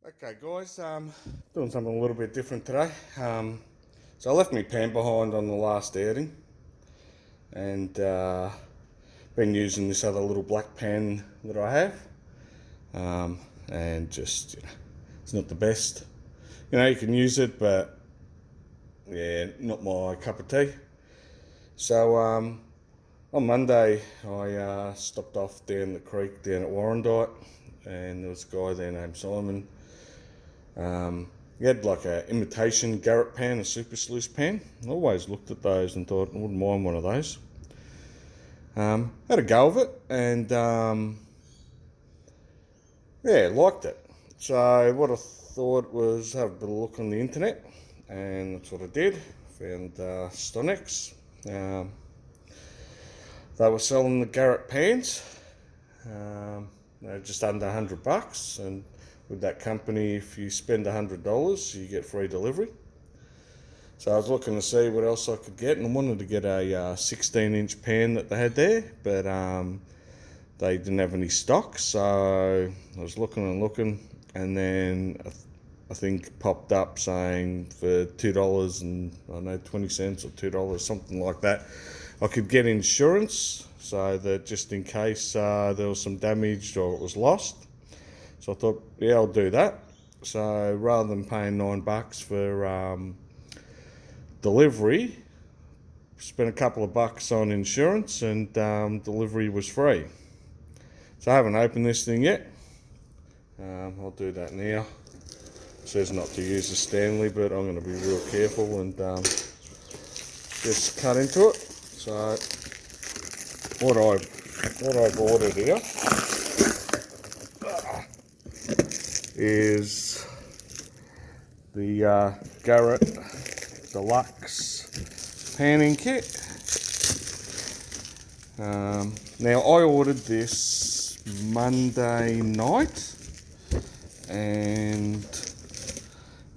Okay guys, doing something a little bit different today. So I left my pan behind on the last outing and been using this other little black pan that I have, and just, it's not the best. You can use it, but yeah, not my cup of tea. So on Monday I stopped off down the creek down at Warrandyte, and there was a guy there named Simon. He had like a imitation Garrett pan, a super sluice pan. I always looked at those and thought I wouldn't mind one of those. Had a go of it and yeah, liked it. So what I thought was have a bit of a look on the internet, and that's what I did. Found Stonex. They were selling the Garrett pans. They're just under $100, and with that company, if you spend $100, you get free delivery. So I was looking to see what else I could get, and I wanted to get a 16-inch pan that they had there, but they didn't have any stock. So I was looking, and then I think popped up saying for $2 and I don't know, 20 cents or $2, something like that, I could get insurance, so that just in case there was some damage or it was lost. So I thought, yeah, I'll do that. So rather than paying $9 for delivery, spent a couple of bucks on insurance, and delivery was free. So I haven't opened this thing yet. I'll do that now. It says not to use the Stanley, but I'm going to be real careful and just cut into it. So what I've ordered here is the Garrett Deluxe panning kit. Now I ordered this Monday night and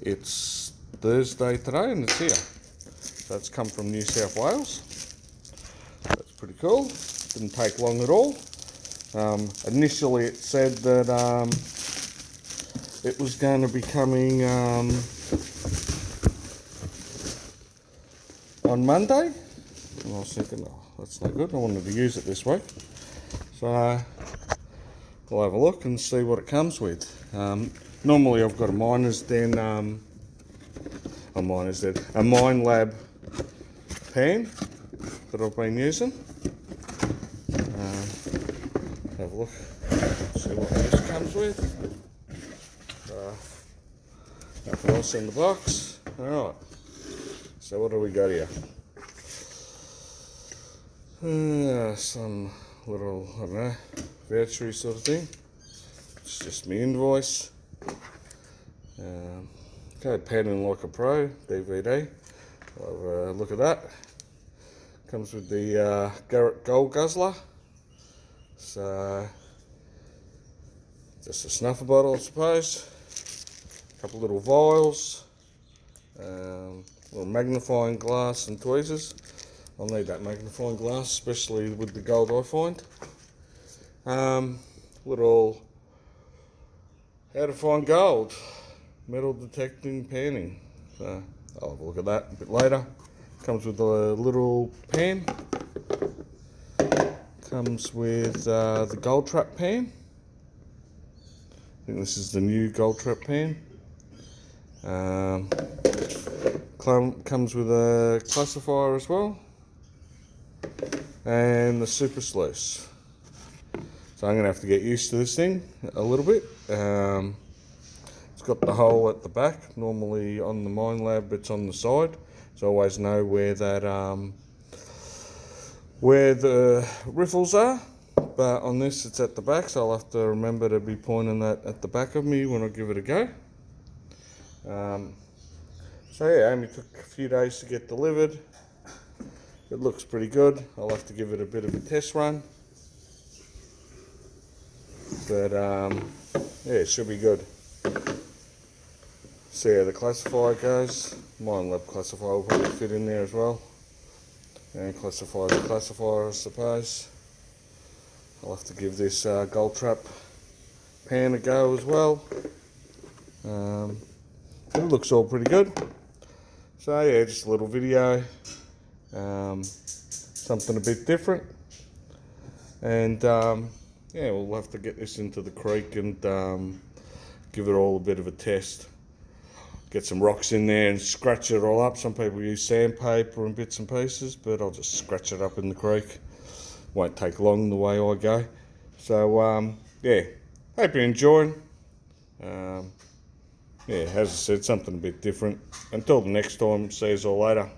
it's Thursday today and it's here. So it's come from New South Wales. That's pretty cool. Didn't take long at all. Initially it said that it was going to be coming on Monday, and I was thinking, oh, that's no good. I wanted to use it this week, so we'll have a look and see what it comes with. Normally I've got a Mine Lab pan that I've been using. Have a look, see what this comes with. Nothing else in the box. Alright, so what do we got here? Some little, I don't know, vouchery sort of thing. It's just my invoice. Okay, Panning Like a Pro DVD. I'll have a look at that. Comes with the Garrett Gold Guzzler. So, just a snuffer bottle, I suppose. A couple little vials, little magnifying glass and tweezers. I'll need that magnifying glass, especially with the gold I find. Little how to find gold, metal detecting panning. So I'll have a look at that a bit later. Comes with a little pan. Comes with the gold trap pan. I think this is the new gold trap pan. Comes with a classifier as well, and the super sluice. So I'm going to have to get used to this thing a little bit. It's got the hole at the back. Normally on the Mine Lab it's on the side, so I always know where that where the riffles are. But on this it's at the back, so I'll have to remember to be pointing that at the back of me when I give it a go. So yeah, only took a few days to get delivered. It looks pretty good. I'll have to give it a bit of a test run, but yeah, it should be good. See how the classifier goes. Mine Lab classifier will probably fit in there as well, and classifier is a classifier, I suppose. I'll have to give this gold trap pan a go as well. It looks all pretty good. So yeah, just a little video, something a bit different, and yeah, we'll have to get this into the creek and give it all a bit of a test. Get some rocks in there and scratch it all up. Some people use sandpaper and bits and pieces, but I'll just scratch it up in the creek. Won't take long the way I go. So yeah, hope you're enjoying. Yeah, as I said, something a bit different. Until the next time, see you all later.